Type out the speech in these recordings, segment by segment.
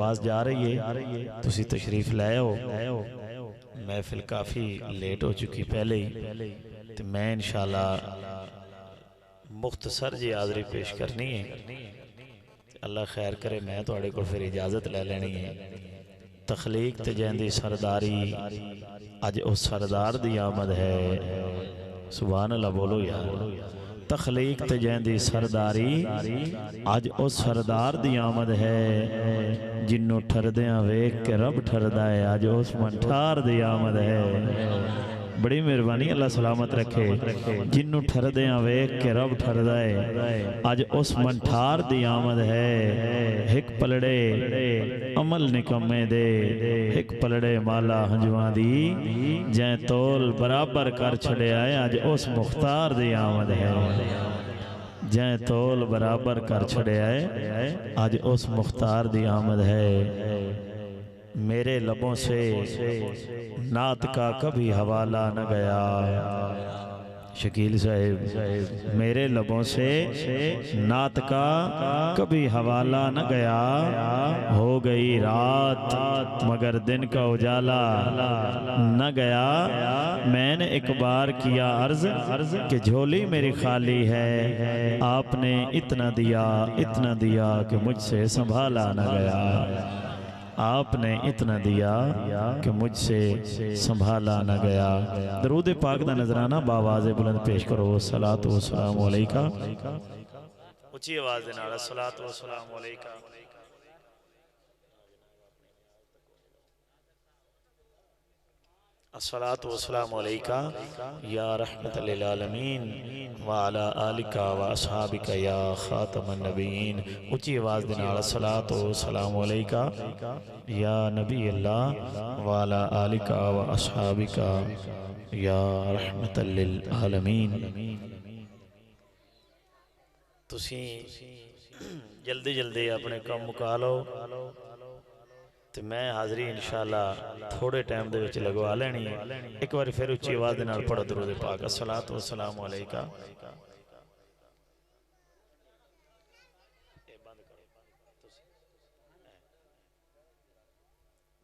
आवाज़ जा रही है, तुसी तशरीफ ले आओ। महफिल काफ़ी लेट हो चुकी पहले ही, तो मैं इंशाअल्लाह मुख्तसर जी हाज़री पेश करनी है। अल्लाह खैर करे, मैं थोड़े को फिर इजाज़त ले लेनी है। तखलीक ते जैंदी सरदारी, अज उस सरदार दी आमद है। सुभान अल्लाह बोलो यार। तखलीक ते जैंदी सरदारी, अज उस सरदार दी आमद है। जिन्नों ठरदियां वेख के रब ठरदा है, अज उस मंठार दी आमद है। बड़ी मेहरबानी, अल्लाह सलामत रखे। जिन्नों ठरदियां वेख के रब ठरदा है, अज उस मंठार दी आमद है। हिक पलड़े अमल निकम्मे दे, हिक पलड़े माला हंजुआं दी, जै तोल बराबर कर छड़िया है, अज उस मुख्तार दी आमद है। जै तोल बराबर कर छड़िया है, अज उस मुख्तार दी आमद है। मेरे लबों से नात का कभी हवाला न गया। शकील साहिब, मेरे लबों से नात का कभी हवाला न गया। हो गई रात मगर दिन का उजाला न गया। मैंने एक बार किया अर्ज कि झोली मेरी खाली है, आपने इतना दिया कि मुझसे संभाला न गया। आपने इतना दिया कि मुझसे संभाला न गया। दरूद पाक दा नजराना बावाज़े बुलंद पेश करो। सलात व सलाम अलैका, उच्ची आवाज़ दे नाल सलात व सलाम अलैका। अस्सलातु वस्सलामु अलैका या रहमतल लिल आलमीन व अला आलिका व अस्हाबिका या खातमन नबीयीन। उच्ची आवाज़ दे नाल अस्सलातु वस्सलामु अलैका या नबी अल्लाह व अला आलिका व अस्हाबिका या रहमतल लिल आलमीन। तुसी जल्दी जल्दी अपने काम मुका लो, तो मैं हाज़री इंशाअल्लाह थोड़े टाइम दे विच लगवा लेनी है। एक बार फिर उच्ची आवाज़ दे नाल पढ़ो दरूद पाक। अस्सलातु वस्सलामु अलैका।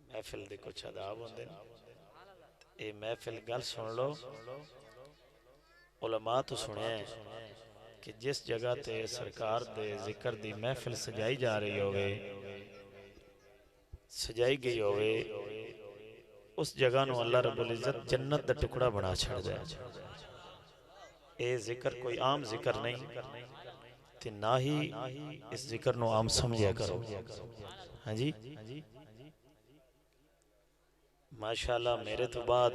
महफिल दे कुछ आदाब होंदे ने, ये महफिल गल सुन लो। उलमा तो सुने कि जिस जगह ते सरकार दे जिक्र दी महफिल सजाई जा रही होवे, सजाई गई होवे, उस जगह नूं अल्लाह रब्बुल इज़्ज़त जन्नत दा टुकड़ा बना छड़दा है। ये जिक्र कोई आम जिक्र नहीं, ते ना ही इस जिक्र नूं आम समझिया करो। हाँ जी, माशाअल्लाह मेरे तो बाद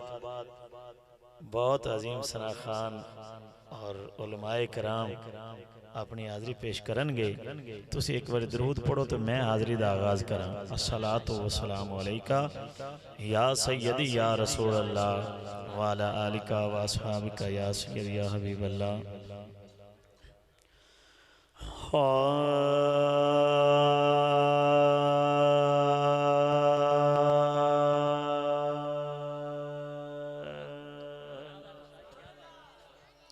बहुत अजीम सना खान और उलमाए कराम अपनी हाज़री पेश करनगे। तुसी एक बार दरूद पढ़ो तो मैं हाज़री दा आगाज़ करा। अस्सलातु वस्सलामु अलैका या सय्यदी या रसूल अल्लाह व अला आलिका व अस्हाबिका या सय्यदी या हबीब अल्लाह।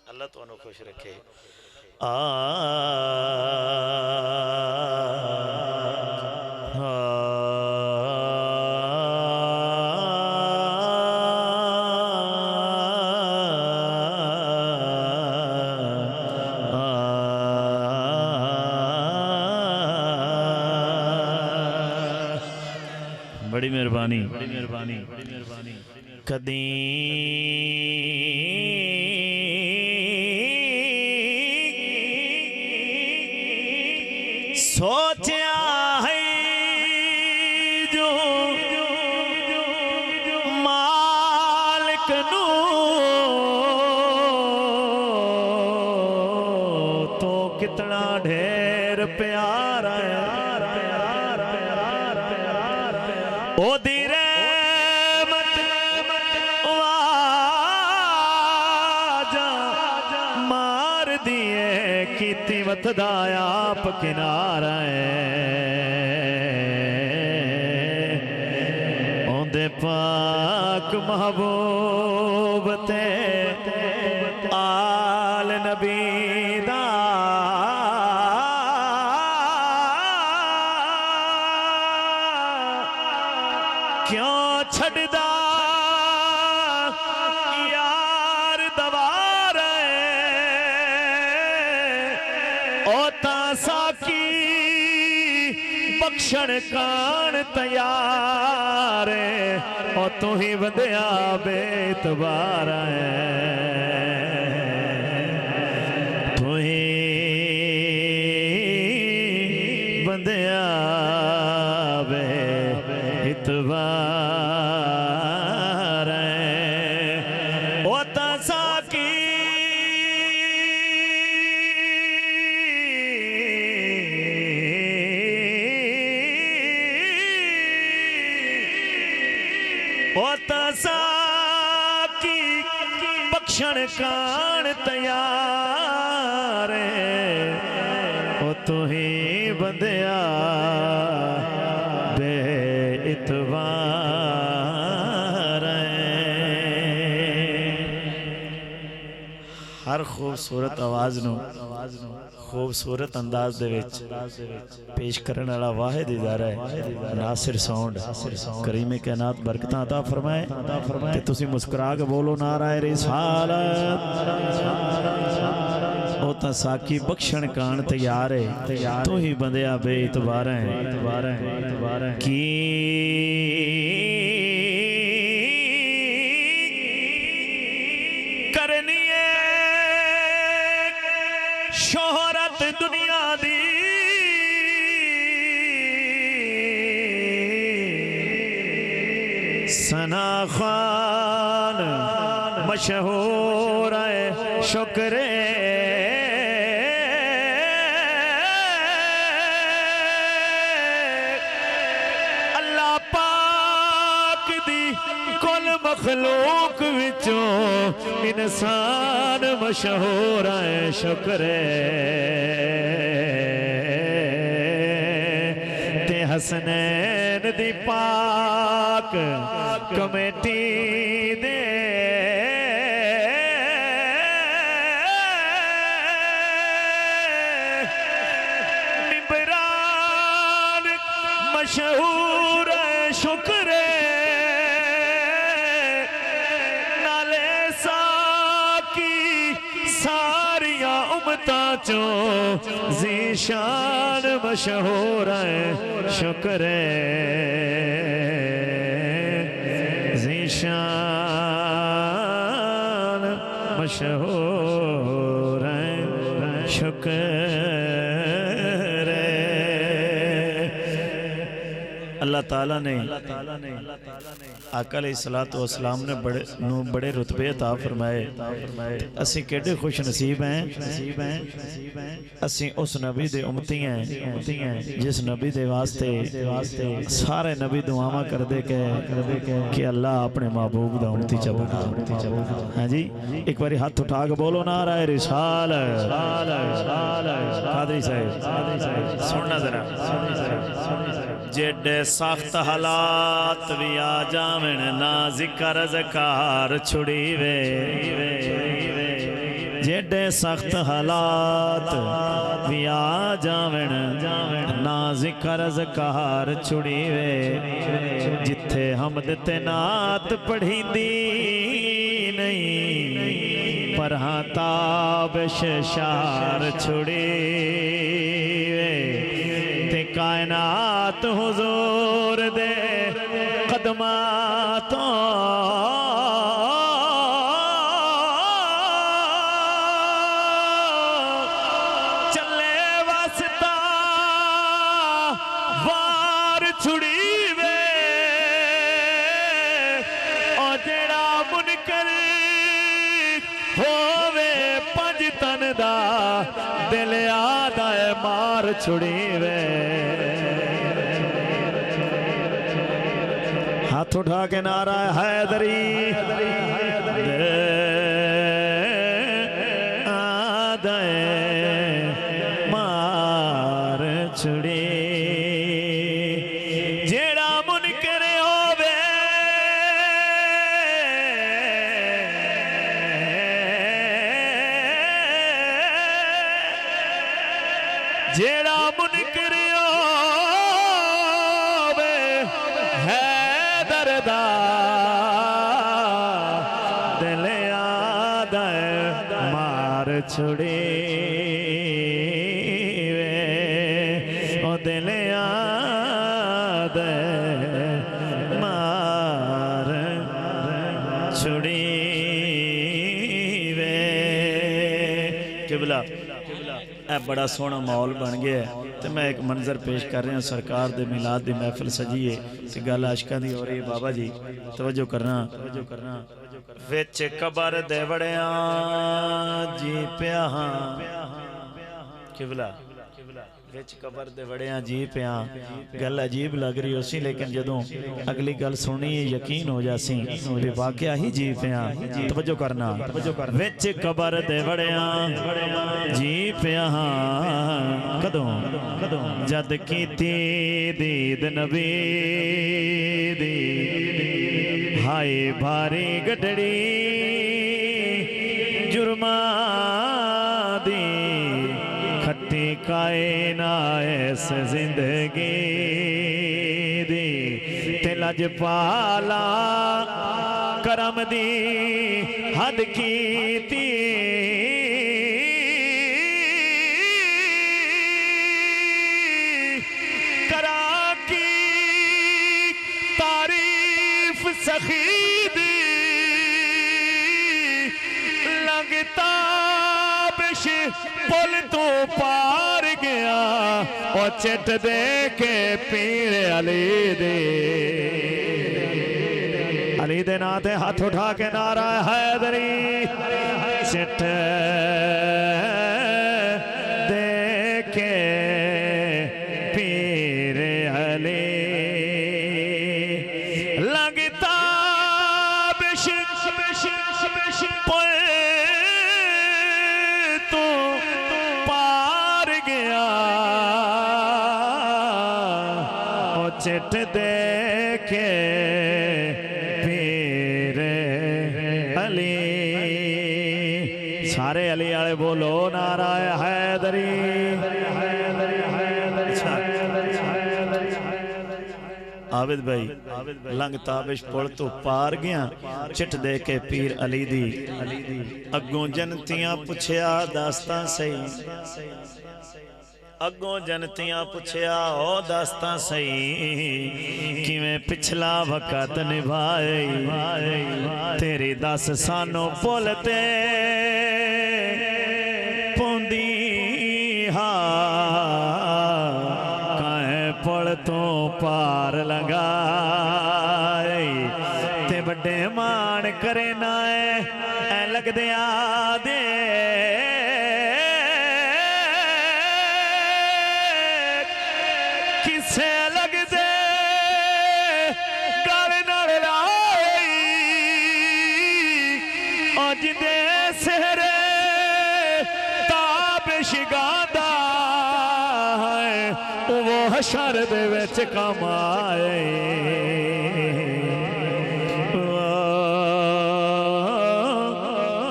अल्लाह तुहानू खुश रखे। बड़ी मेहरबानी, बड़ी मेहरबानी, बड़ी मेहरबानी। कदी सोचा है जो मालिक नू तो कितना ढेर प्यारा है। ओ दी रहमत वाजा मार दिए कीती वतदा आप किनारा ओंदे पाक महबूब ते आल नबी दा क्यों छड़दा यार दवार ओ साकी बख्शण कान तैयार ओ तू ही बंदिया बेतबार तू ही बंदिया बेतबार ओ साकी साकी बख्शण कान तैयार ओ तू ही बंदिया बे इतबार हर खूबसूरत आवाज नू खूबसूरत अंदाज दे विच पेश करने वाला वाहिद इदारा है नासिर साउंड करीम कायनात बरकतां अता फरमाए ते तुसी मुस्कुरा के बोलो नाराए रिसालत ओ ता साकी बख्शण कान तैयार है तू ही बंदिया बेइतबार है की करनी है शोहरत दुनिया दी सना खान मशहूर है शुक्र अल्लाह पाक दी कुल मखलूक विचों इंसान मशहूर है शुक्र ते हसनैन दी पाक कमेटी दे निबरान मशहूर है शुक्र सारिया उम्मतां चों ज़ीशान मशहूर है शुक्र ज़ीशान मशहूर है शुक्र अल्लाह ताला ने आका अलैहिस्सलातु वस्सलाम ने बड़े रुतबे अता फरमाए असी केडे खुश नसीब हैं असी उस नबी दे उम्मती हैं जिस नबी दे वास्ते सारे नबी दुआवां करदे कि अल्लाह अपने महबूब दा उम्मती च बना हां जी एक बारी हाथ उठा के बोलो नाराए रिसालत कादरी साहब सुनना जरा जेडे सख्त हालात भी आ जावन ना जिक्र ज़कार छुड़ी वे जेडे सख्त हालात भी आ जावन ना जिक्र ज़कार छुड़ी वे जिथे हमद ते नात पढ़ींदी नहीं पर हाँ ताबिश शार छुड़ी वे ते कायनात हुजूर दे कदमातों चले वास्ता वार छुड़ी वे और जेड़ा मुनकर होवे पंज तन दा दिल आदा मार छुड़ी वे हाथ उठा के नारा हैदरी आदे मार छुड़ी जेड़ा मुनकर होवे जेड़ा मुनकर होवे हैदर करदा दिल आदा मार छुड़ी वे ओ दिल आदा मार छुड़ी वे। किबला बड़ा सोहना माहौल बन गया तो मैं एक मंजर पेश कर रहा सरकार दे मिलाद दी महफिल सजी है तो गल आशकां दी हो रही है। बाबा जी तवज्जो करना विच कबर दे वड़िया जी पिया किबला विच कबर दे वड़िया जी पिया गल अजीब लग रही उसी लेकिन जदों अगली गल सुनी यकीन हो जासी भी वाकया ही जी पिया। तवज्जो करना विच कबर दे वड़िया जी पिया कदों जद कीती दीद नबी दी हाय भारी गडड़ी जुर्मा दी खट्टी कायनात जिंदगी दी ते लजपाला करम दी हद कीती करा की तारीफ सखी दी लगता बिश पुल तो पार गया और चिट दे के पीर अली दे ना ते हाथ उठा के नारा हैदरी चिट दे के पीर अली लगता बिश पुल तो पार गया और चिट दे के पीर अली सारे अली आले बोलो नारा हैदरी। आबिद भाई लंग ताबिश पुल तो पार गया चिट दे के पीर अली दी अगों जनतियां पुछया दास्तां सही अगों जनतियां पुछया ओ दास्तां सही किवें पिछला वक़्त निभाए तेरी दस सानों पुल ते पौंदी हा पुल तो पार लगाए ते बड़े मान करे ना ऐ लगदे दे किसे लगदे गल नाल लाई अज दे सेहरे ताबिश गादा वो हशर दे विच कम आए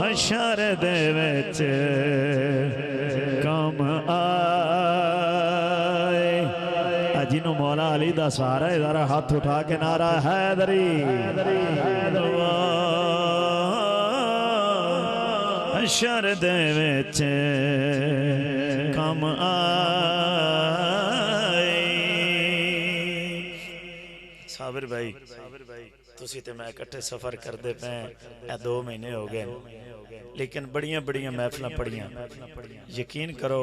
हशर दे विच कम आए। जिन्हों मौला अली दा सारा इदारा हाथ उठा के नारा हैदरी हशर दे विच कम साबिर भाई तुसी ते मैं इकट्ठे सफर करते पे 2 महीने हो गए लेकिन बड़िया बड़िया महफिल पढ़िया यकीन करो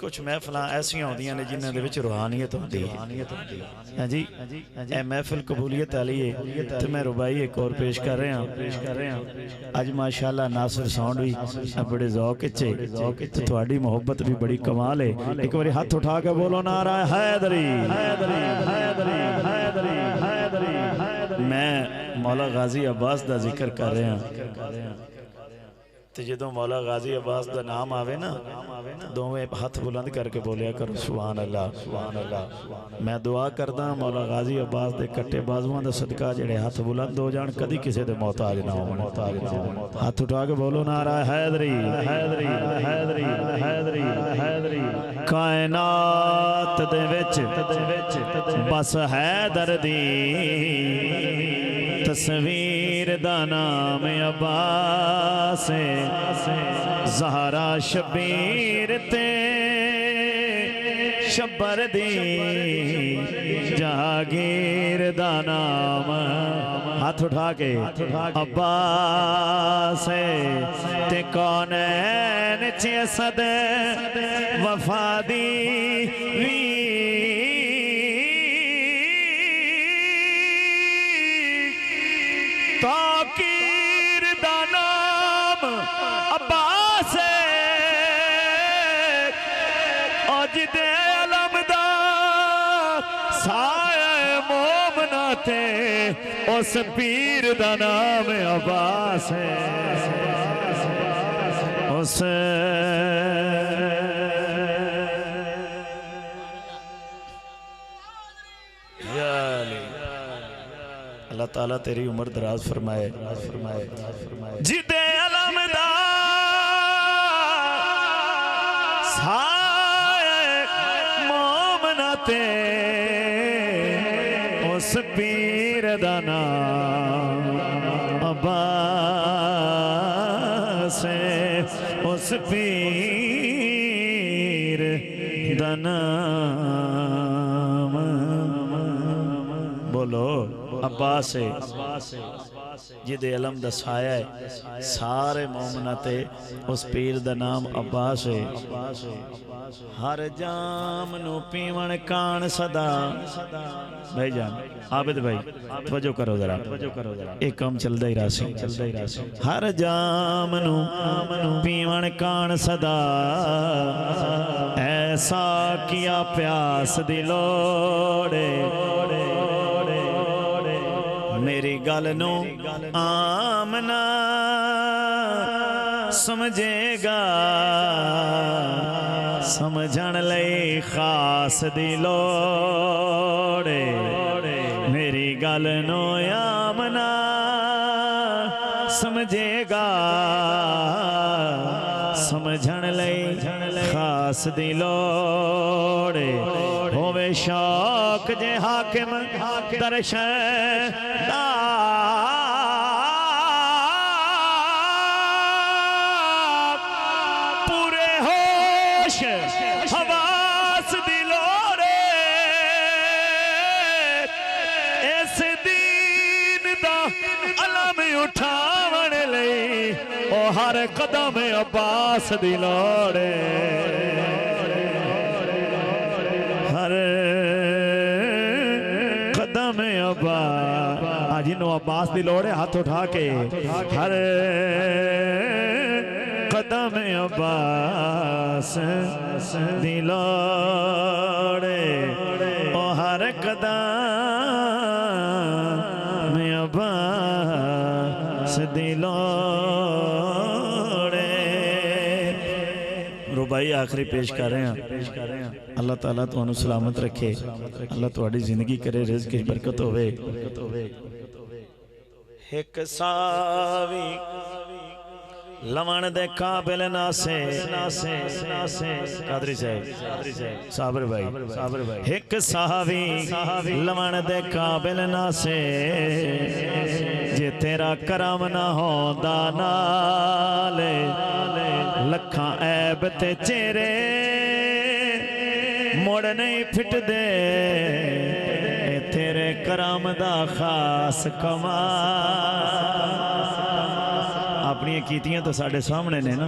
कुछ महफिल ऐसिया होंदियां ने जिन्हां दे विच रूहानियत होंदी है। हाँ जी ए महफिल कबूलियत वाली है तो मैं रुबाई एक और पेश कर रहा अज माशाअल्लाह नासिर साउंड भी बड़े ज़ौक च थोड़ी मोहब्बत भी बड़ी कमाल है। एक बार हाथ उठा के बोलो नारा हैदरी। मैं मौला गाजी अब्बास का जिक्र कर रहा तो जो मौला गाजी अब्बास का नाम आवे ना, दोवें हथ बुलंद करके बोलिया करो सुभान अल्लाह सुभान अल्लाह। मैं दुआ करदा मौला गाजी अब्बास के कट्टे बाजुआं दा सदका जेड़े हथ बुलंद हो जान, कदी किसी दे मोहताज ना होण। हाथ उठा के बोलो नारा हैदरी हैदरी हैदरी हैदरी हैदरी। कायनात दे विच बस हैदर दी तस्वीर दा नाम अब्बास, ज़हरा शबीर ते शब्बर दी जहांगीर दा नाम। हाथ उठा के अब्बास ते कौनैन च असद वफा दी ताकीर दा नाम अब्बास, अज दे अलम दा साया मोमना ते उस पीर दा नाम अब्बास है। उस अल्लाह ताला तेरी उम्र दराज फरमाए जिदे अलम दा साया मोमना ते उस पीर दा नाम अब्बास, उस पीर दा नाम बोलो अब्बास है। जिदे अलम दा साया है सारे मोमना ते उस पीर दा नाम अब्बास है। हर जाम नू पीवण कान सदा। भाई जान आबिद भाई तवज्जो करो जरा, एक काम चलदा ही रासी। हर जाम नू पीवण कान सदा, ऐसा किया प्यास दी लोड़े। मेरी गल नू आमना समझेगा, समझण लई खास दी लोड़े। मेरी गल नू आमना समझेगा, समझण लई खास दी लोड़े। होवे शौक जे हाकिम दर्शन दा, पूरे होश हवास दी लोड़े। इस दीन दा अलम उठावण लई ओ हर कदम अब्बास दी लोड़े। हर कदम अब्बास, जिन्हों अब्बास दी लोड़ है हाथ उठा के। हर कदम अब्बास दी लोड़, ओ हर कदम अब्बास दी लोड़। रुबाई आखिरी पेश कर रहे हैं। अल्लाह ताला तुहानू सलामत रखे, अल्लाह तुहाडी जिंदगी करे, रिज़्क़ की बरकत होवे। एक सावी लवण दे काबिल नासे कादरी साहब साबर भाई एक सावी लवण दे काबिल नासे, जे तेरा करम ना होंदा नाले। लखां ऐब ते चेहरे मुड़ नहीं फिटदे, तेरे करम दा खास कमाल। अपनी कीतियां तो साढ़े सामने ने ना,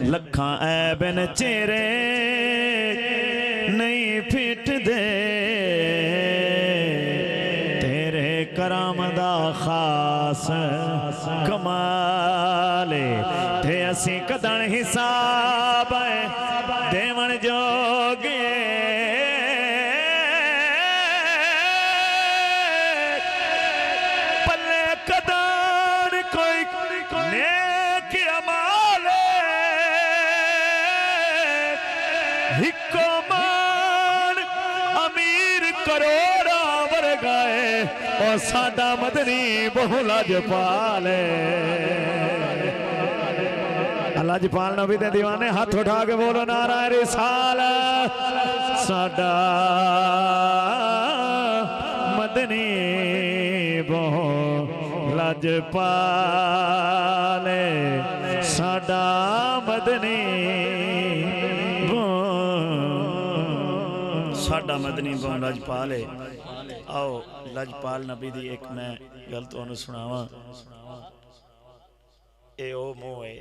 लखां ऐब न चेहरे नहीं फिटदे, तेरे करम दा खास कमाले। ते असी कदन हिसाब देवन जोगे, पल्ले कदन कोई नेक अमाल ओ साडा मदनी बहु लजपाल लजपाल नबी दे दीवाने हाथ उठा के बोलो नारा रिसालत साडा मदनी बहु लजपाल साडा मदनी साडा मदनी बहु लजपाल आओ लजपाल नबी दी एक मैं गल तुहानू सुनावा ए ओ मुंह है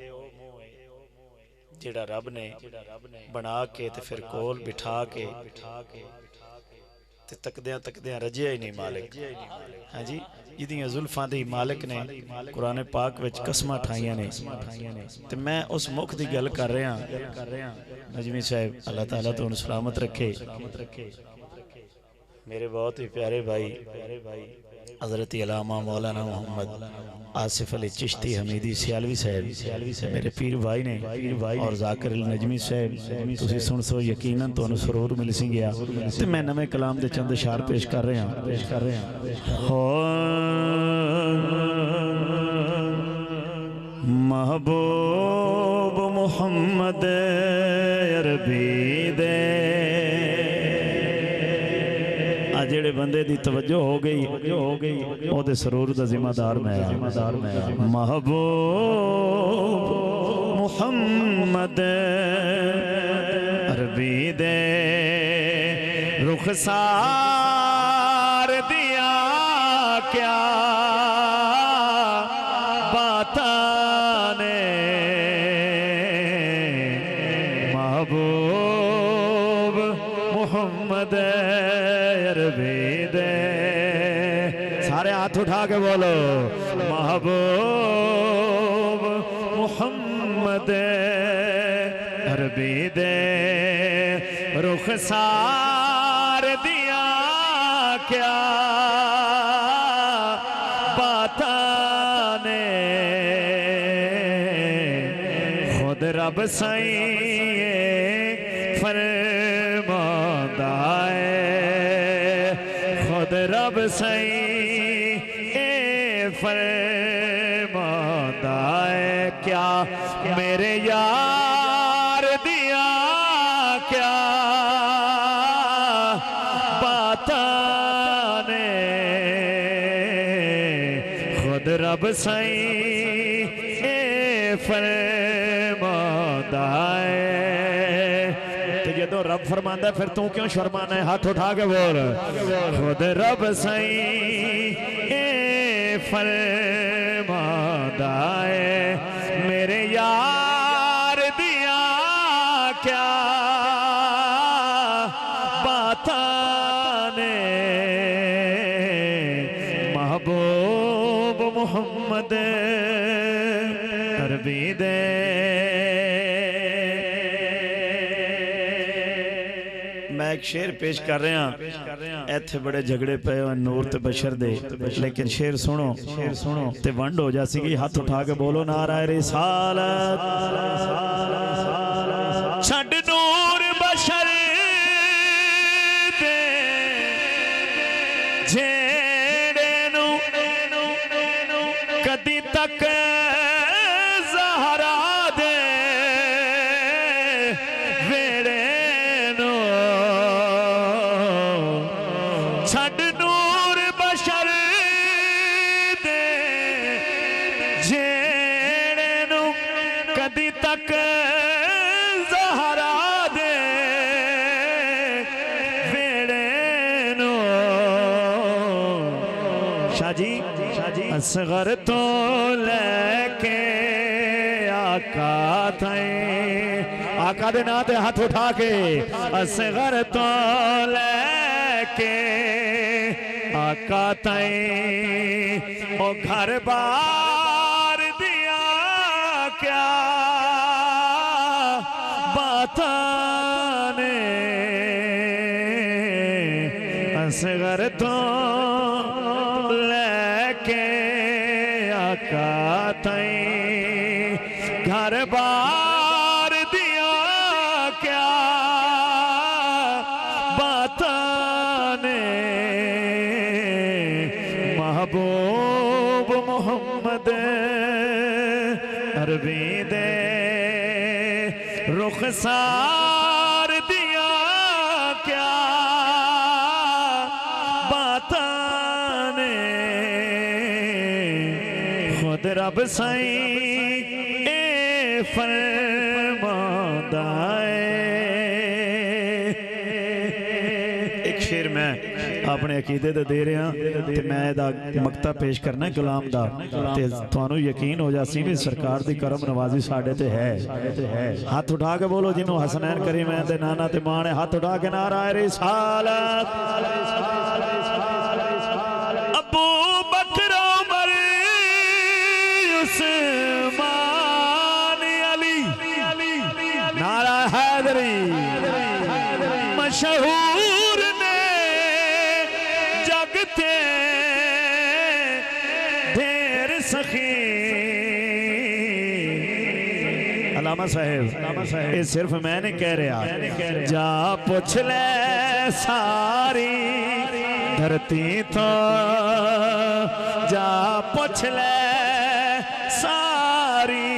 जिहड़ा रब ने बना के ते फिर कोल बिठा के ते तकदियां तकदियां रजिया ही नहीं मालिक हाँ जी जिहदियां जुल्फां दी मालिक ने कुरान पाक विच कसमां ठाईयां ने ते मैं उस मुख दी गल कर रहा नजमी साहब अल्लाह ताला तुहानू सलामत रखे मेरे बहुत ही प्यारे भाई हज़रत अल्लामा मौलाना मोहम्मद आसिफ अली चिश्ती हमीदी सियालवी साहब मेरे पीर भाई ने और जाकिर अल नजमी साहब तुसीं सुन सो यकीनन तुहानू सुरूर मिल सी गया ते मैं नवे कलाम दे चंद इशार पेश कर रहा हो महबूब मुहम्मद अरबी दे जेड़े बंदे दी तवज्जो हो गई ओदे सरूर दा जिम्मेदार मैं महबूब मुहम्मद अरबी दे रुखसार दिया क्या बातां ने महबूब मुहम्मद सारे हाथ उठा के बोलो महबूब मुहम्मद अरबी दे रुखसार दिया क्या बातां ने खुद रब सही फरमांदा खुद रब सही फरमांदा क्या मेरे यार दिया क्या बातां ने खुद रब सही फरमांदा जो रब फरमांदा फिर तू क्यों शर्माना है हाथ उठा के बोल खुद रब सही फरमांदा मेरे यार दिया क्या बातां ने महबूब मुहम्मद अरबी दे एक शेर पेश कर रहा इत्थे बड़े झगड़े पे नूर ते बशर दे लेकिन शेर सुनो ते वंड हो जासी हाथ उठा के बोलो नारा रिसालत छड़ नूर बशर दे जेड़े नू कदी तक ज़हरा दे वेड़े छड़ नूर बशर दे जेड़े नू कदी तक ज़हरा दे वेड़े नू शाजी असगर तो लेके आका ताईं आका दे नां ते हाथ उठा के असगर तो लेके आका ताईं ओ घर बार दिया क्या बातां ने असगर तो लेके आका ताईं घर बार दिया क्या बातां ने अरबी दे रुखसार दिया क्या बातां ने खुद रब साईं ए फरमांदा है। एक शेर मैं अपने अकीदे दे दे रहा ते मैं दा मकता पेश करना गुलाम दा ते तुहानू यकीन हो जासी भी सरकार दी करम नवाजी साडे ते है। हाथ उठा के बोलो जिन्हों हसनैन करीमैन दे नाना ते मां ने हाथ उठा के नारा रिसालत। अबू बकर उमर उस्मान अली नारा हैदरी मशहूर ने जगते ढेर सखी। अलामा साहेब ये सिर्फ मैं नहीं कह रहा, जा पूछ ले सारी धरती तो, जा पूछ ले सारी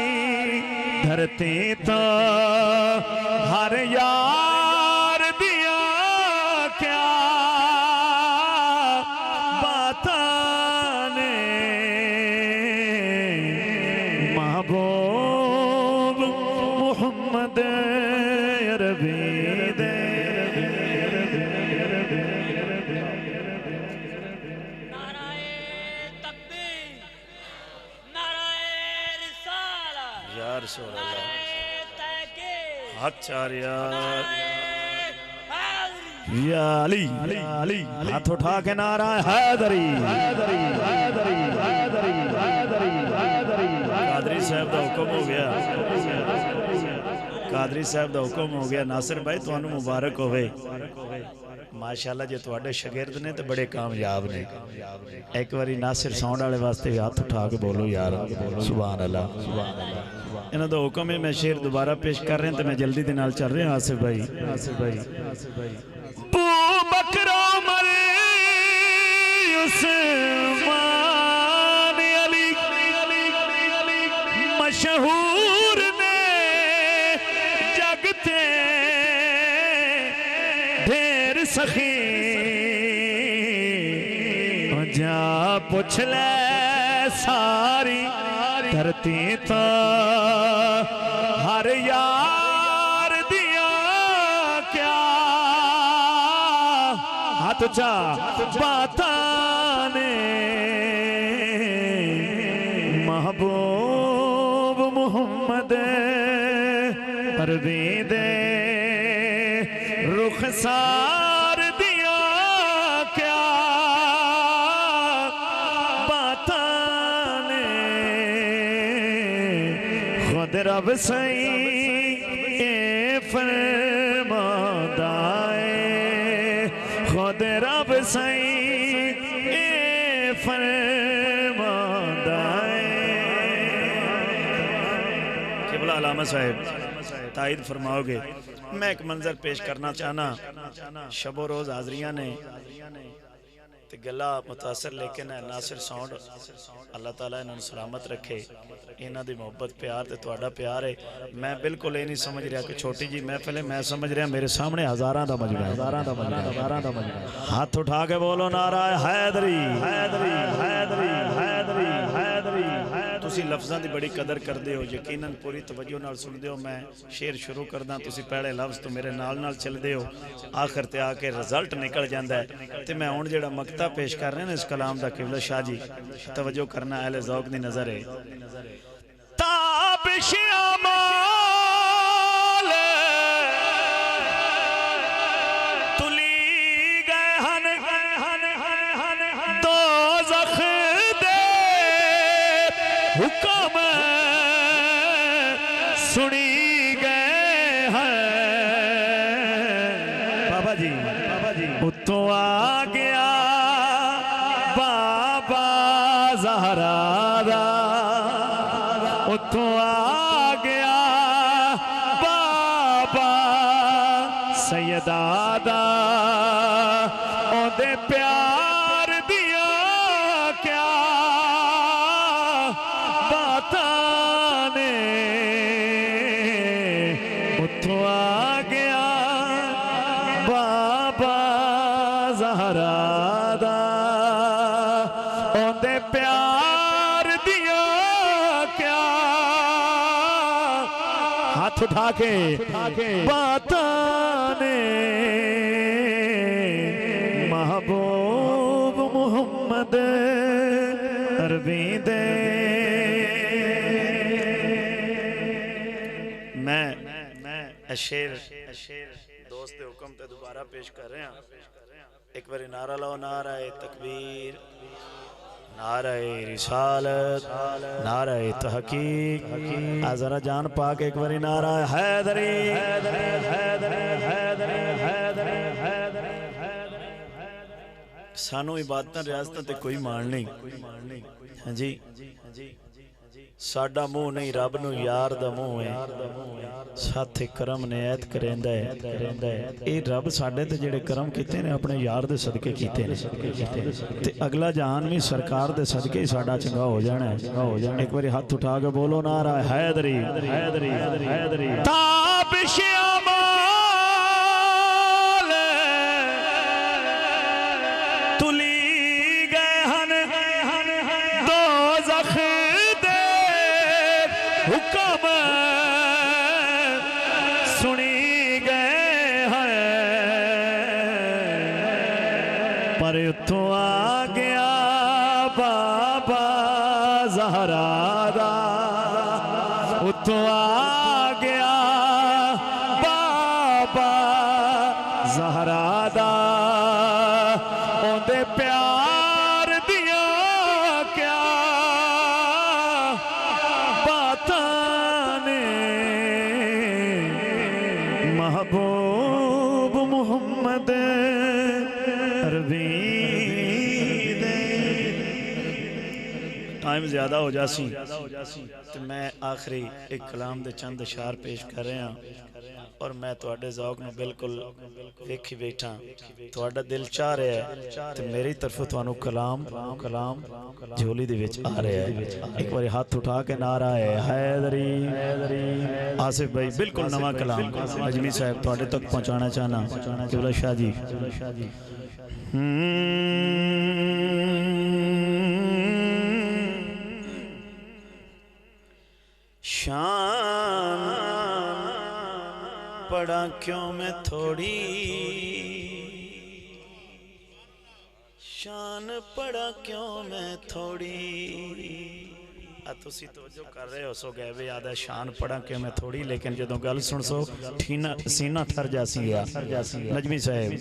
धरती तो हर यार दिया क्या बातां ने महबूब मुहम्मद अरबी दे। यार हाथ चार यार या अली हाथ उठा के नारा हैदरी। कादरी साहब का हुक्म हो गया, कादरी साहब का हुक्म हो गया। नासिर भाई तुहानू मुबारक होवे माशाअल्लाह जे तुहाडे शागिर्द ने तो बड़े कामयाब ने। एक बारी नासिर साउंड वाले वास्ते हाथ उठा के बोलो यार सुभान अल्लाह। इन्हों का हुक्म है मैं शेर दोबारा पेश कर रहे हैं तो मैं जल्दी के नाल चल रहे हैं। आसिफ भाई अबू बकर उमर उस्मान अली मशहूर ने जगते ढेर सखी। जा पूछ ले सारी धरती तो हर यार दिया क्या हाथ चा बातां ने महबूब मुहम्मद अरबी दे रुखसार दिया क्या बातां ने खुद रब साईं ए फरमांदा है। खुद रब साईं ए फरमांदा है। किबला अलामा साहेब तायद फरमाओगे मैं एक मंजर पेश करना चाहना। शबो रोज हाजरियां ने ते गला मुतासर लेकिन है नासिर साउंड अल्लाह ताला इन्होंने सलामत रखे। इन्हों की मुहब्बत प्यार ते तुहाडा प्यार है। मैं बिल्कुल ये नहीं समझ रहा कि छोटी जी महफिल है, मैं समझ रहा मेरे सामने हज़ारां दा मजमा है। हाथ उठा के बोलो नारा हैदरी हैदरी हैदरी हैदरी हैदरी। तुसी लफ्ज़ां दी बड़ी कदर करदे हो, यकीनन पूरी तवज्जो नाल सुनदे हो। मैं शेर शुरू करदा तुसी पहले लफ्ज़ तो मेरे नाल नाल चलदे हो, आखिर ते आके रिजल्ट निकल जांदा है। ते मैं हुण जेड़ा मकता पेश कर रहे हैं इस कलाम दा किबला शाह जी तवज्जो करना अहले ज़ौक़ दी नज़र है। ताबिश अमाल तुली गए हन दोज़ख दे हुक्म सुनी गए हैं। बाबा जी उत्तों आ गया बाबा ज़हरा दा, उत्तों आ गया बाबा सैयदा दा। ओदे प्यार दिया क्या बातां ने हाथ उठा के बताने महबूब मोहम्मद अरबी दे। मैं शेर दोस्त के हुक्म ते दोबारा पेश कर रहे हैं। एक बार नारा लाओ, नाराए तकबीर, नाराए रिसालत, नाराए तहकीक। जरा जान पा के एक बार नारा हैदरी, हैदरी, हैदरी, हैदरी, हैदरी, हैदरी, हैदरी। सानू इबादत रियासत ते कोई मान नहीं। हाँ जी, साडा मुँह नहीं रब नू यार दा मुँह है। साथे करम ने ऐत करेंदा है। ये रब साडे ते जेड़े करम कीते ने अपने यार दे सदके कीते ने, ते अगला जहान भी सरकार दे सदके ही साडा चंगा हो जाना है। एक बारी हाथ उठा के बोलो नारा हैदरी, हैदरी, हैदरी। ताबिश अमाल तुली गए हन दोज़ख दे हुक्म सुनी गए हैं, पर उतों आ गया बाबा ज़हरा दा, उतों आ गया बाबा ज़हरा दा। ओंदे प्यार दिया क्या बातां ने महबूब मोहम्मद अरबी दे। टाइम ज्यादा हो जासी तो मैं आखिरी एक कलाम दे चंद अशार पेश कर रहा और मैं तुहाडे ज़ौक़ नूं बिल्कुल वेखी बैठा, तुहाडा दिल चाह रहा है तो मेरी तरफों तुहानूं कलाम झोली दे विच आ रहा है। एक बार हाथ उठा के नारा है हैदरी। आसिफ भाई बिल्कुल नवा कलाम अजमी साहब तुहाडे तक पहुँचाना चाहना। किबला शाह जी शान पड़ा क्यों मैं थोड़ी, शान पड़ा क्यों मैं थोड़ी। तुसी तो जो कर रहे हो सो गए भी याद है शान पड़ा क्यों मैं थोड़ी, लेकिन जो गल सुन सो ठीना सीना ठर जासी है। नजमी साहब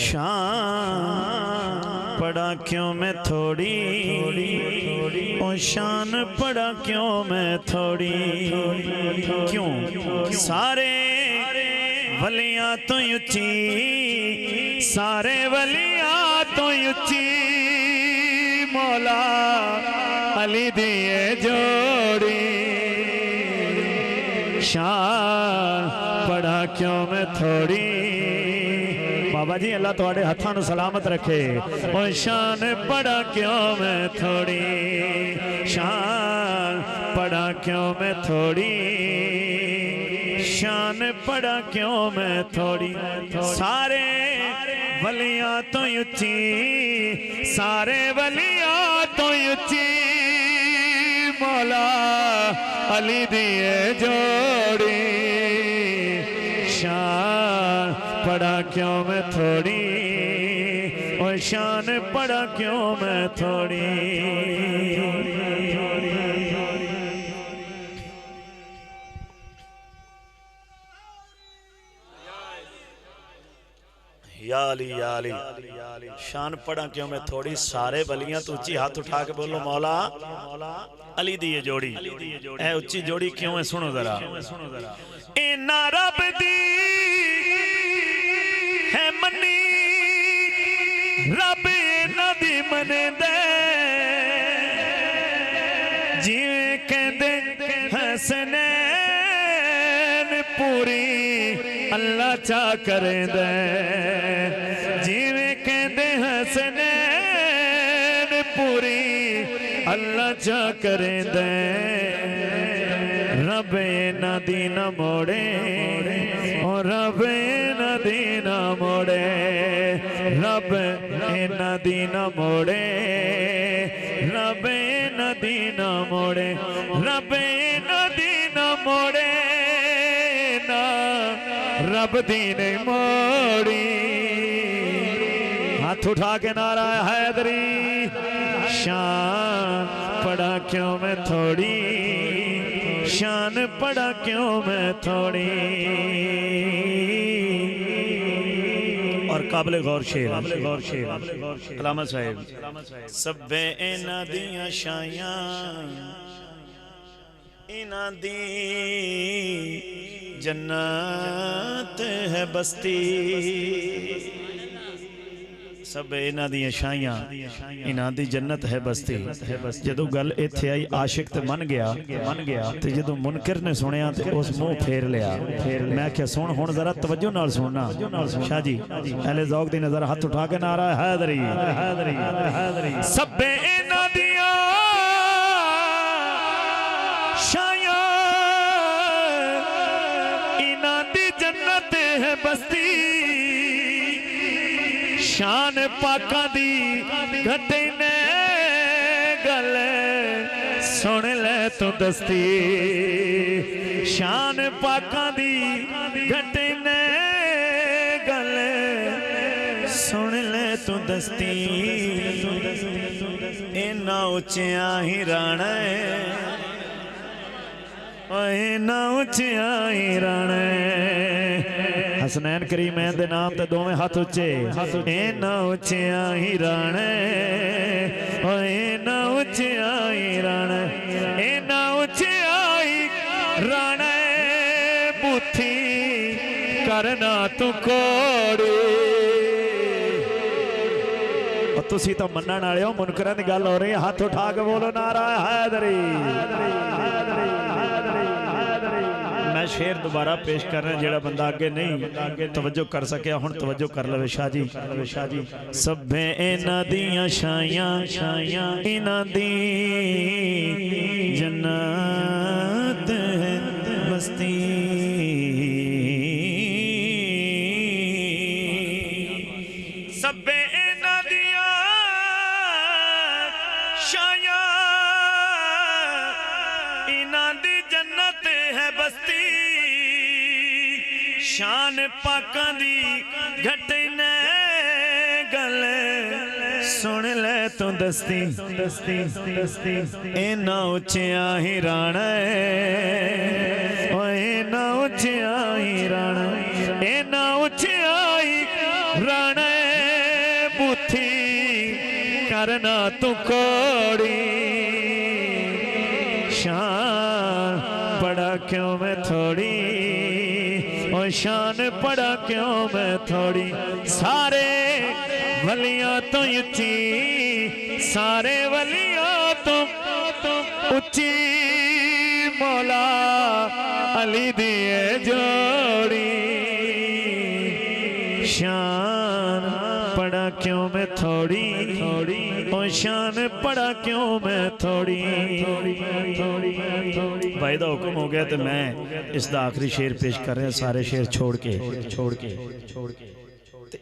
शान पड़ा क्यों मैं थोड़ी, ओ शान पड़ा क्यों मैं थोड़ी। क्यों सारे वलियां तो उच्ची, सारे वलियां तो उच्ची मौला अली दिए जोड़ी। शान पड़ा क्यों मैं थोड़ी। बाबा जी अल्लाह तुहाडे हत्थां नूं सलामत रखे। ओ शान पड़ा क्यों मैं थोड़ी, शान पड़ा क्यों मैं थोड़ी, शान पड़ा क्यों मैं थोड़ी। सारे वलियां तो उच्ची, सारे वलियां तो उच्ची मौला अली दिए जोड़ी। शान पड़ा क्यों मैं थोड़ी, और शान पड़ा क्यों मैं थोड़ी। या अली या अली शान पड़ा क्यों मैं थोड़ी, सारे बलियां तो उच्ची हाथ उठा के बोलो मौला अली दी ये जोड़ी। ए उच्ची जोड़ी क्यों है सुनो जरा। इना रब दी है मनी, रब इना दी मने दे, जिवें कहंदे हसनैन पूरी अल्लाह चा करें दे, जिवें कहंदे हसनैन पूरी अल्लाह चा करें दे। रब इना दी न मोड़े, और रब इना दी न मोड़े, रब इना दी न मोड़े, रब इना दी न मोड़े, रब इना दी न मोड़े। रब दी नहीं मोड़ी। हाथ उठा के नारा हैदरी, शान पड़ा क्यों मैं थोड़ी, शान पड़ा क्यों मैं थोड़ी। और काबिल गौर शेर, अल्लामा साहिब, सब्बे इन्हां दियां शायां इन्हां दी जन्नत है बस्ती। सब इन्हां दी शाइयां इन्हां दी जन्नत है बस्ती। जदों गल इत्थे आई आशिक ते मन गया ते जदों मुनकर ने सुनिया ते उस मुंह फेर लिया। मैं क्या सुन हुण जरा तवज्जो नाल सुनना। शाह जी अहले ज़ौक़ दी नज़र, हाथ उठा के नारा हैदरी, सब्बे इन्हां दियां शाइयां इन्हां दी जन्नत है बस्ती। शान पाका दी घटे ने गल सुन ले तू दस्ती। शान पाका दी घटे ने गल सुन ले तू दस्ती। इन्ना उच्चिया ही राणा इन्ना उच्चिया ही राणा। हसनैन करीमैन दे नाम ते दोवें हाथ उच्चे। इन्ना उच्चिया ही राणा इन्ना उच्चिया ही राणा इन्ना उच्चिया ही राणा। बुथी करना तू कोड़ी। तुसी तो मनण वाले हो, मुनकरां दी गल हो रही है। हाथ उठा के बोलो नारा हैदरी। मैं शेर दोबारा पेश कर रहा, जेड़ा बंदा आगे नहीं तवज्जो कर सकिया हुण तवज्जो कर लवे। शाह जी, सभे इन्हां दियां शाइयां इन्हां दी जन्नत है बस्ती। सभे इन्हां दियां शाइयां इन्हां दी जन्नत है बस्ती। शान पाकां दी घटे ने गल सुन ले तू दस्ती। इन्ना उच्चिया ही राणा इन्ना उच्चिया ही राणा इन्ना उच्चिया ही राणा। बुथी करना तू कोड़ी। शान पड़ा क्यों मैं थोड़ी, और शान पड़ा क्यों मैं थोड़ी। सारे वलियां तो उच्ची, सारे वलियां तो उच्ची मौला अली दी जोड़ी। शान पड़ा क्यों मैं थोड़ी, और शान पड़ा क्यों मैं थोड़ी। भाई दा हुक्म हो गया तो मैं इसका आखिरी शेर पेश कर रहा। सारे शेर छोड़ के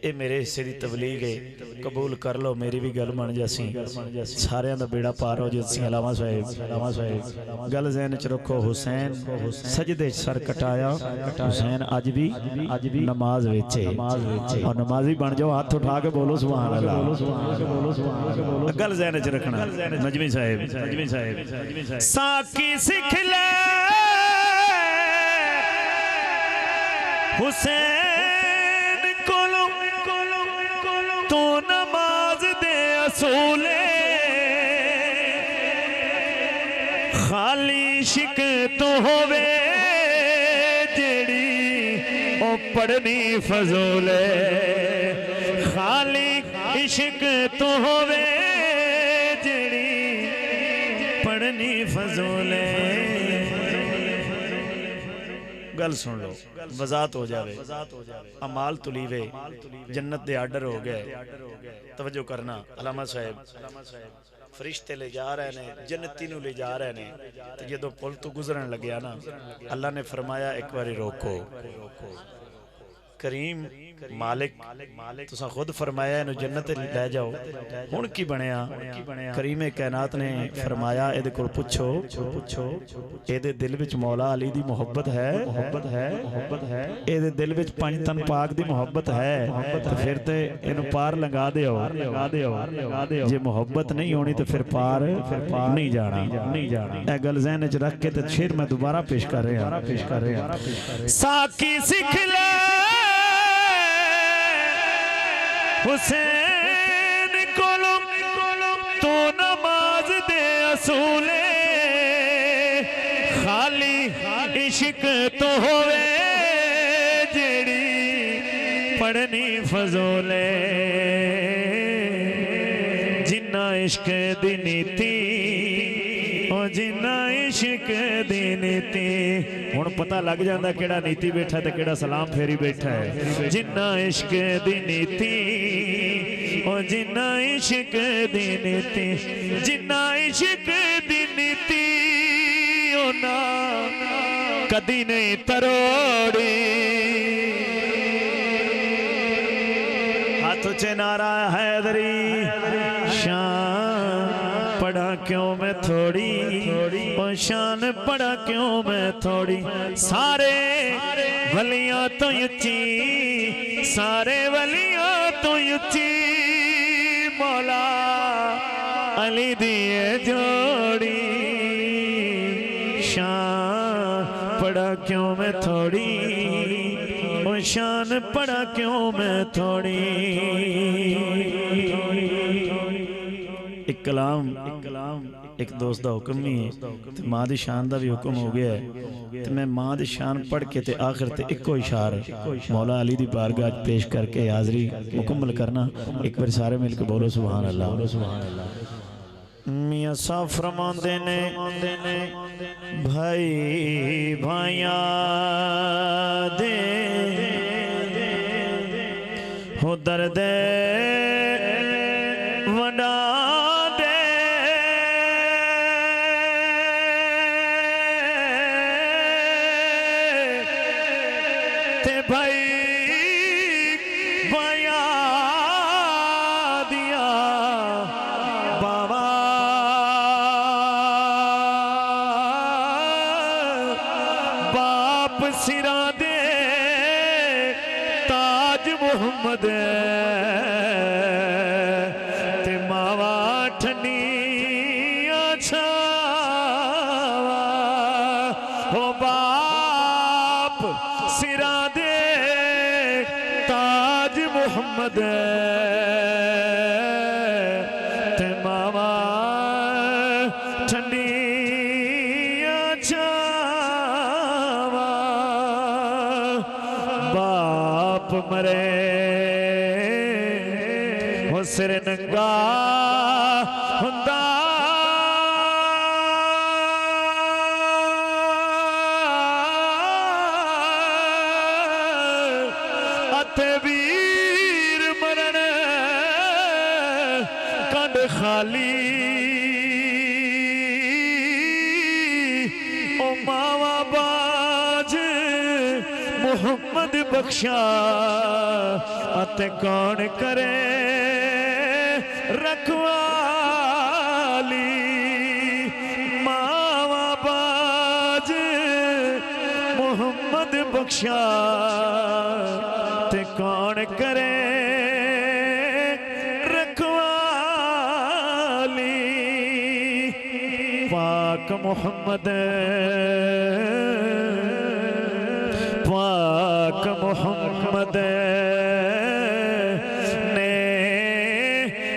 ये मेरे हिस्से की तबलीग है, कबूल कर लो मेरी भी गल बन जासी। सारियां दा बेड़ा पार हो जासी। अलामा साहिब गल ज़हन च रखो। हुसैन सजदे सर कटाया, हुसैन अज भी नमाज विच है। और नमाजी बन जाओ, हाथ उठा के बोलो सुभान अल्लाह। गल ज़हन च रखना। नजमी साहिब साकी सिख ले हुसैन कोलो तो नमाज दे असूले। खाली शिक तो होवे जेड़ी ओ पढ़नी फजूले। खाली इश्क तो होवे जेड़ी पढ़नी फजूले। गल सुन लो, वजात हो जावे। अमाल तुलीवे जन्नत दे आर्डर हो गए। तवज्जो करना। अलामा साहिब फरिश्ते ले जा रहे ने, जन्नती नूं ले जा रहे ने। तो जदों पुल तो गुजरन लग्या ना, अल्लाह ने फरमाया एक बारी रोको। करीम मालिक तुसा खुद फरमाया इन्हू जन्नत लै जाओ। हुण की बनया? करीम कायनात ने फरमाया इहदे कोल पुछो इहदे दिल विच मौला अली दी मोहब्बत है इहदे दिल विच पंज तन पाक दी मोहब्बत है तो फिर ते इहनू पार लंघा दिओ। जे मोहब्बत नहीं होनी तो फिर पार नहीं जाना। यह गल ज़हन च रख के ते शेर मैं दोबारा पेश कर रहा। साकी सिख ले हुसैन कोलो तो नमाज दे असूले खाली इश्क तो होवे जेड़ी पढ़नी फजोले जिन्ना इश्क दी नीति ओ जिन्ना इश्क दी नीति। हुण पता लग जाता केड़ा नीति बैठा ते केड़ा सलाम फेरी बैठा है। जिन्ना इश्क दी नीति ओ जिन्ना इश्क दी नीति जिन्ना इश्क दी नीति ओ ना कदी नहीं तरोड़ी। हाथ च नारा हैदरी शान पढ़ा क्यों मैं थोड़ी और शान पढ़ा क्यों मैं थोड़ी। सारे वलियां तो उच्ची सारे वलियां तो उच्ची मौला अली दी जोड़ी। शान पढ़ा क्यों मैं थोड़ी और शान पढ़ा क्यों मैं थोड़ी। एक कलाम एक दोस्त का हुक्म नहीं है माँ की शान का भी हुक्म हो गया है तो मैं माँ की शान पढ़ के ते आखिर ते इको इशार मौला अली दी बारगाह पेश करके हाजरी मुकम्मल करना। एक बार सारे मिलकर बोलो सुभान अल्लाह। मियां साहब फरमांदे ने भाई भाइया दे हो दर्द वडा सिरा दे ताज मुहम्मद ते मावा ठंडिया छावा हो बाप सिरा दे ताज मुहम्मद ते मावा ठंडिया बाप मरे हो सिर नंगा हुंदा अते वीर मरण कंड खाली ओ मावा बाज मुहम्मद बख्शा अते कौन करे रखवाली। मावा बाज मुहम्मद बख्शा ते कौन करे रखवाली। पाक मुहम्मद पाक मुहम्मद ने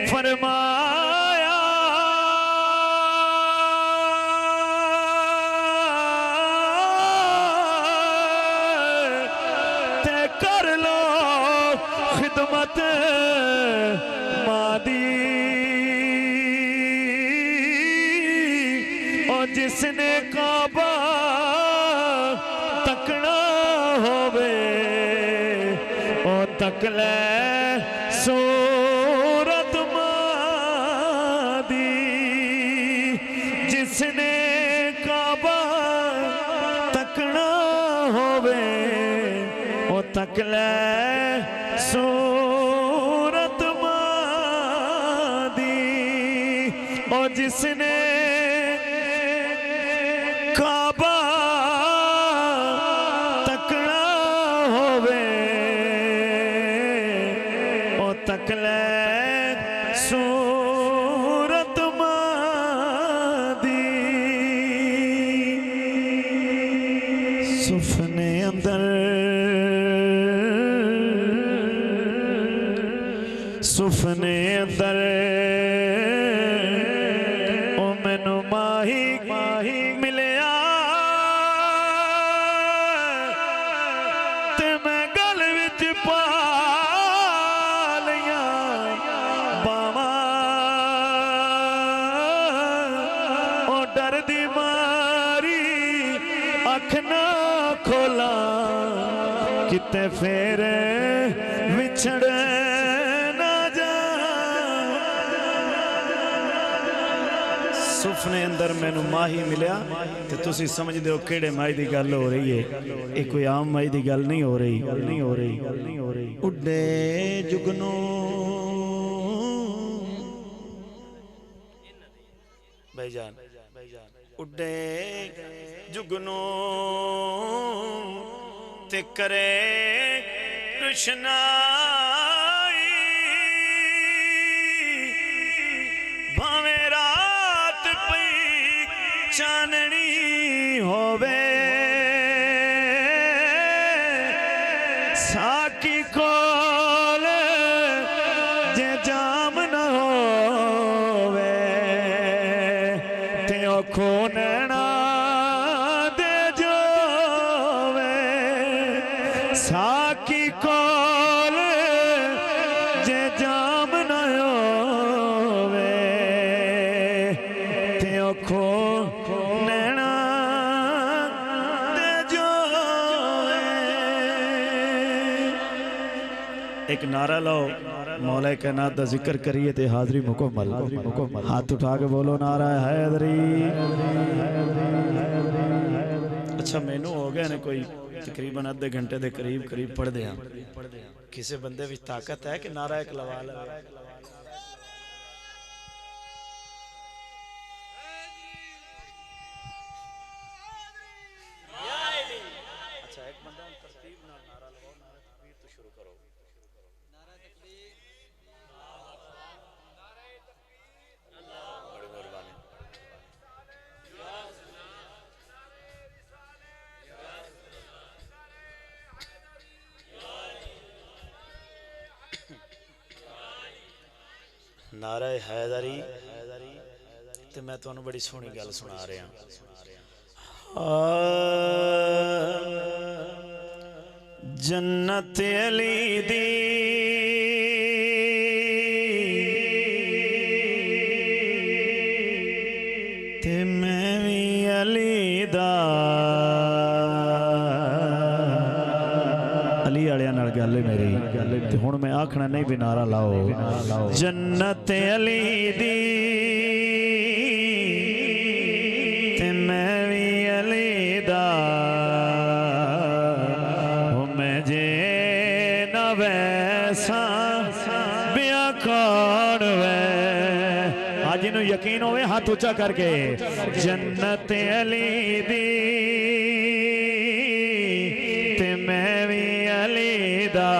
फरमाया ते कर लो खिदमत मादी और जिसने काबा तकना होवे ओ तकले सूरत मादी। जिसने काबा तकना होवे ओ तक तकले सूरत मादी ओ जिसने काबा तकड़ा होवे ओ तकले सूरत मादी सुफने अंदर सुफने अंदर ओ मैनू माही मिलिया ते मैं गल विच पा लिया बावा ओ डर दी मारी अख ना खोला किते फेर विछड़ सुफने अंदर मैनू माही मिलिया ते तुसी समझदे हो केड़े माही दी गल हो रही है। ये कोई आम माही दी गल नहीं हो रही उड्डे जुगनू भाईजान उड्डे जुगनू ते करे रुशनाई भावे चाननी होवे साकी कोल जे जाम न होवे ते ओखो नैना दे जोवे साकी कोल जे जाम न होवे ते ओखो एक नारा लो मौला कायनात दा जिक्र करिए ते हाजरी मुकम्मल हाथ उठा के बोलो नारा हैदरी। अच्छा मैनू हो गया ने कोई तकरीबन आधे घंटे के करीब पढ़ दिया किसी बंदे विच ताकत है कि नारा एक लवा ले नारा हैदरी ते मैं तुहानू बड़ी सोहनी गल सुना रहा जन्नत अली दी ते मैं भी अली दा अली वाले नाल गल है मेरी ते हुण मैं आखना नहीं भी नारा लाओ जन्नत अली दी ते मैं भी अली दा हो मैं जे न वैसा बिया कौन वै आज इन्हू यकीन होवे हाथ ऊंचा करके जन्नत अली दी ते मैं भी अली दा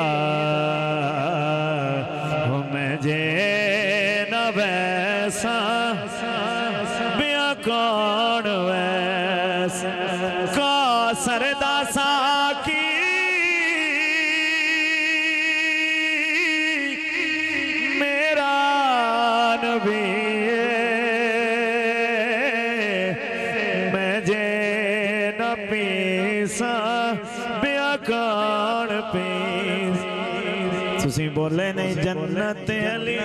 कौन वैस का सरदा साकी मेरा नबी मैं जे न पीसा बिया कौन पीस तुसी बोले नहीं जन्नत अली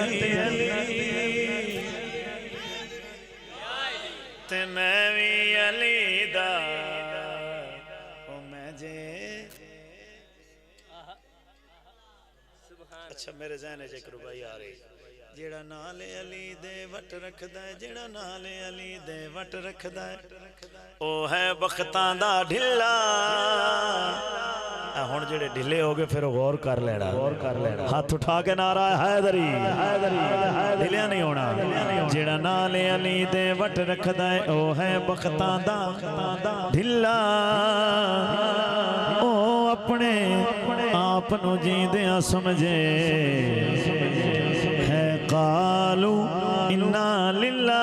ते मैं भी अली दा ओ मैं जे अच्छा मेरे ज़हन च एक रुबाई आ रही जेड़ा नाले अली दे वट रखदा है जेड़ा नाले अली दे वट रखदा है ओ है बख्तां दा ढिला हुण जेड़े ढिले हो गए फिर गौर कर लेना हाथ उठा के नारा हैदरी ढिलिया नहीं होना जेड़ा नाले अली दे वट रखदा है ओ है बख्तां दा ढिला ओ अपने आप नू जींदियां समझे है कालू इन्ना लिल्ला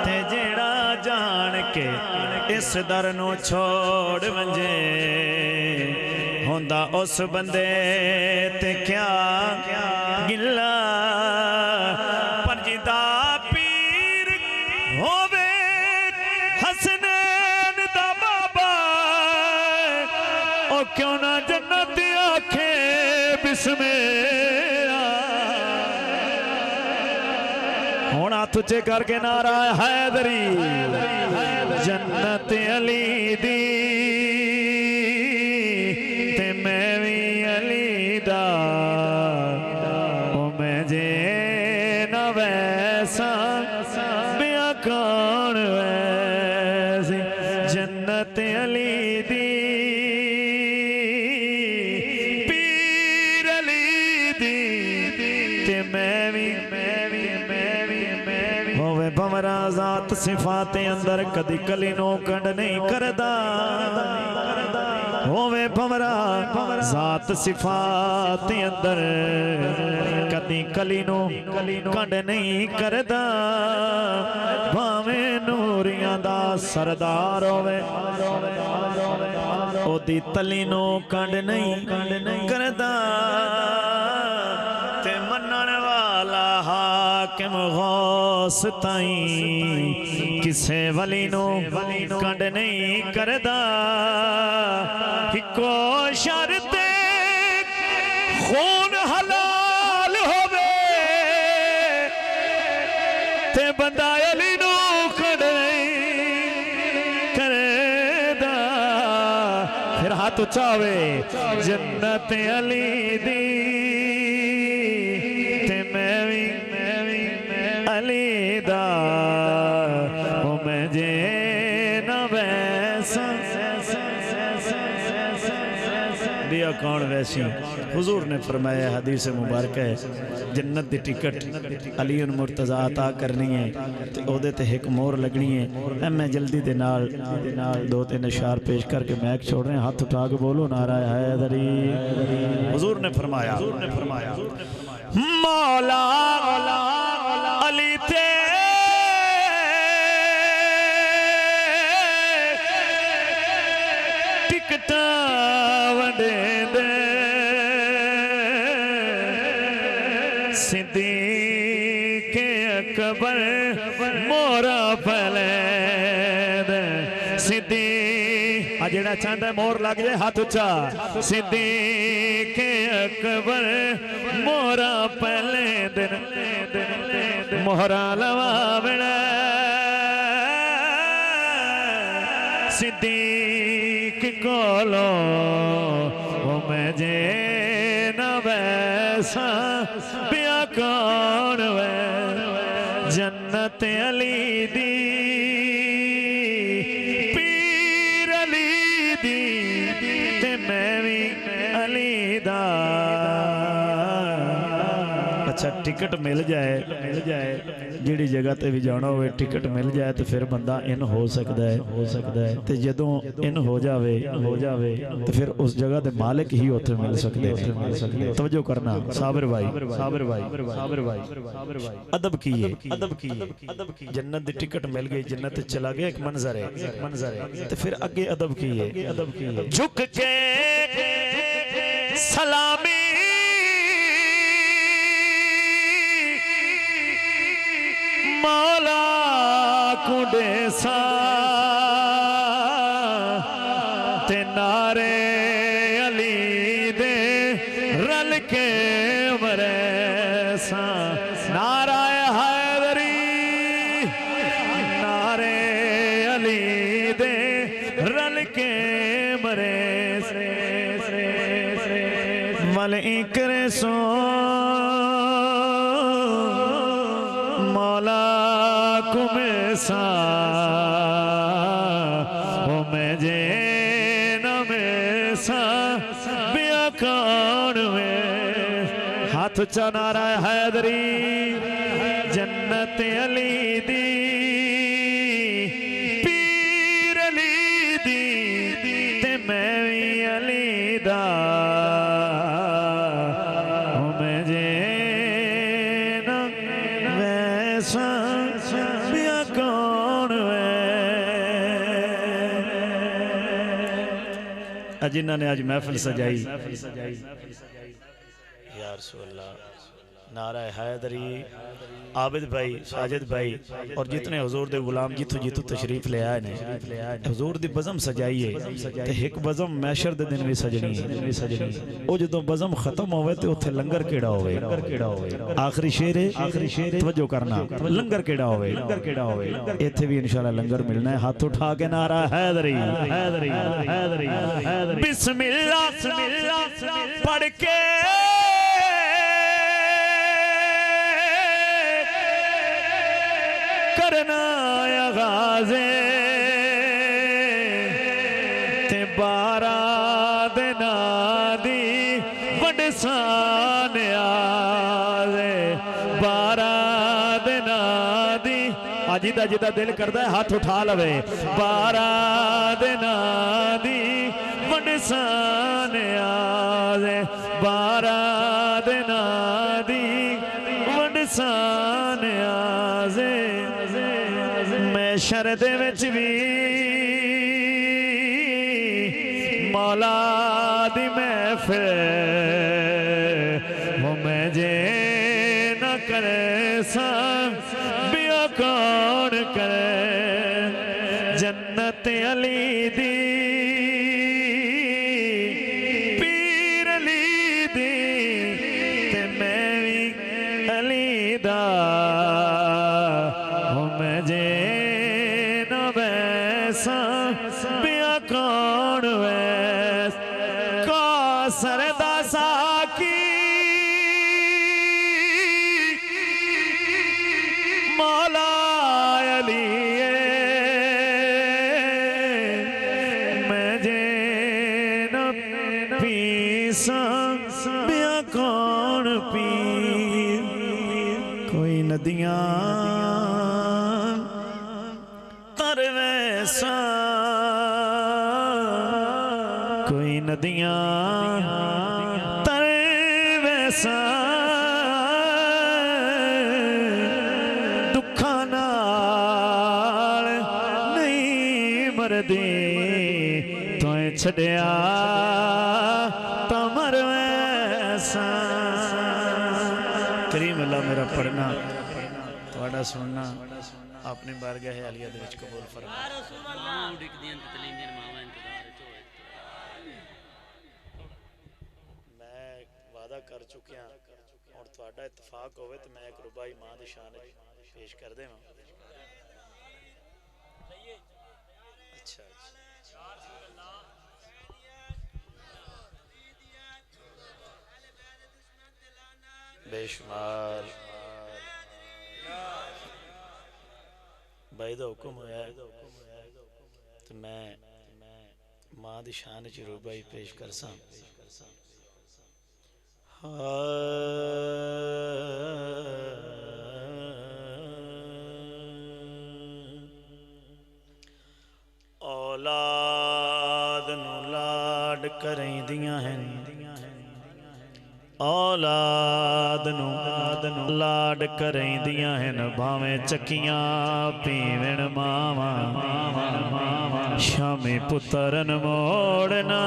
ते जेड़ा जान के इस दर नू छोड़ वंजे होंदा उस बंदे ते क्या गिला पर जिदा पीर होवे हसनैन दा बाबा ओ क्यों ना जन्नत आखे बिस्मिल्लाह हुण हाथ उच्चे करके नारा हैदरी जन्नत अली दी ते मैं भी अली दा ओ मैं जे न वैसा बिया कौन वैसी जन्नत अली दी पीर अली दी ते मैं भी भंवरा जात सिफाते अंदर कदी कली नो कंड नहीं करदा होवे भंवरा जात सिफाते अंदर कदी कली नो कंड नहीं करदा भावे नूरियां दा सरदार होवे ओदी तली नो कंड नहीं करदा ते मनण वाला हाकिम गौस ताई किसे वली नो कंड नहीं करदा हिको शर्त खून हलाल होवे ते बंदा अली नो कंड नहीं करदा फिर हाथ उच्चा होवे जन्नत अली दी अली दा ओ मैं जे न वैसा दिया कौन वैसी हुजूर ने फरमाया हदीस मुबारक है जन्नत दी टिकट अली मुर्तज़ा अता करनी है ते ओदे ते एक मोहर लगनी है मैं जल्दी दे नाल दो तीन इशार पेश करके मैक छोड़ रहे हैं हाथ उठा के बोलो नारा हैदरी हुजूर ने फरमाया मौला अली ते टिकट वंडे दे सिद्दीक़ अकबर मोरा फैले दे सिद्दीक़ जेड़ा चाहता मोर लग जाए हाथ उच्चा सिद्दीक़ अकबर मोरा पहले दिन मोहरा लवावना सिद्दीक़ कोलो ओ मैं जे न वैसा बिया कौन वै जन्नत अली दी पीर अली दी ते मैं भी अली दा अच्छा टिकट मिल जाए जिहड़ी जगह ते भी जाना हो टिकट मिल जाए तो फिर बंदा इन हो सकता है ते जदों इन हो जावे तो फिर उस जगह के मालिक ही उत्थे मिल सकते हैं तवज्जो करना साबिर भाई अदब की जन्नत की टिकट मिल गई जन्नत चला गया एक मंजर है तो फिर अगे अदब की है झुक के सलामी मौला कुडे सा ते नारे अली दे रल के मरे सा नारा हैदरी नारे अली दे रल के मरे मल इकरे सो मौला कुमेसा ओ मैं जे न में चा नारा हैदरी जन्नत अली दी पीर अली दी ते मैं भी अली दा मैं जे ना वैसा बिया कौन जिन्होंने आज महफिल सजाई यार रसूलल्लाह नारा हैदरी आबिद भाई साजिद भाई और जितने हुजूर दे गुलाम जिथों जिथों तशरीफ ले आए ने हुजूर दी बज़म सजाई है ते एक बज़म मैशर दे दिन भी सजनी है ओ जदों बज़म खत्म होवे ते उत्थे लंगर केड़ा होवे आखिरी शेर तवज्जो करना लंगर केड़ा होवे इत्थे भी इंशाल्लाह लंगर मिलना है हाथ उठा के नारा हैदरी हैदरी हैदरी बिस्मिल्लाह पढ़ के करना आगाज़े ते बारात नादी वडसान आज़े बारात नादी जिदा जिदा दिल करता है हाथ उठा लवे बारात नादी वडसान आज़े बारात नादी वडसान आज़े मैशर दे विच भी मौला दी महफिल वो मैं जे न करे सा बिया कौन करे जन्नत अली दी पीर अली दी ते मैं भी अली दा वो मैं जे बिया कौन वैस कौसर दा साकी मौला अली मैं जे न पीसा बिया कौन पी कोई नदियां तरवैसा कोई नदियां तरवैसा दुखा नाल नहीं मरदी तो छड़िया तो मर वैसा करीम अल्लाह मेरा पढ़ना थोड़ा सुनना अपनी बारगाह आलिया दे विच कबूल फरमा। मैं वादा कर चुकिया और तुहाडा इत्तफाक होवे तो मैं एक रुबाई मां दी शान पेश कर देवां। अच्छा बेशुमार भाई दा हुक्म होया तो मैं मां दी शान च रूबाई पेश कर सा। औलाद नू लाड करैंदियां हैं औलाद नू लाड करैंदियां हैं भावें चक्कियां पीवण मावा शामी पुत्रन मोड़ना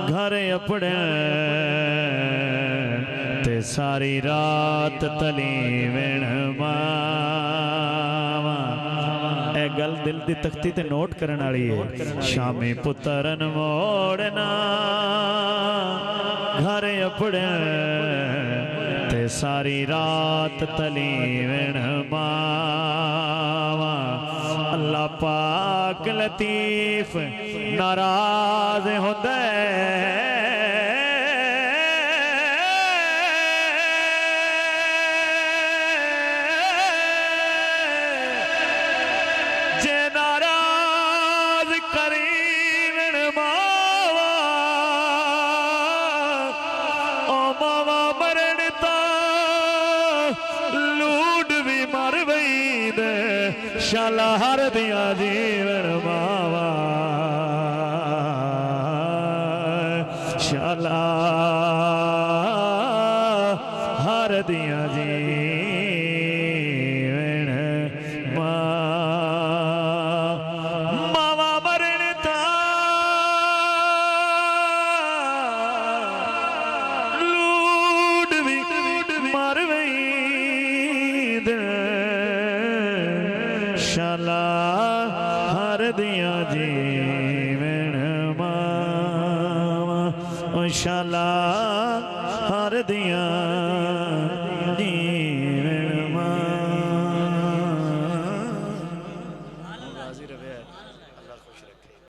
घर अपने ते सारी रात तलीवण मावा। ए गल दिल दी तख्ती ते नोट करन वाली है। शामी पुत्रन मोड़ना घर अपने ते सारी रात तलीवण मावा। अल्लाह पाक लतीफ नाराज होंदा है जे नाराज करीवन मावा ओ शाला हर दिया जीवन मावा शाला हर दिया जीवन मावा मरण ता लूट भी मर शाला हर दिया जीवन मावा शाला हर दिया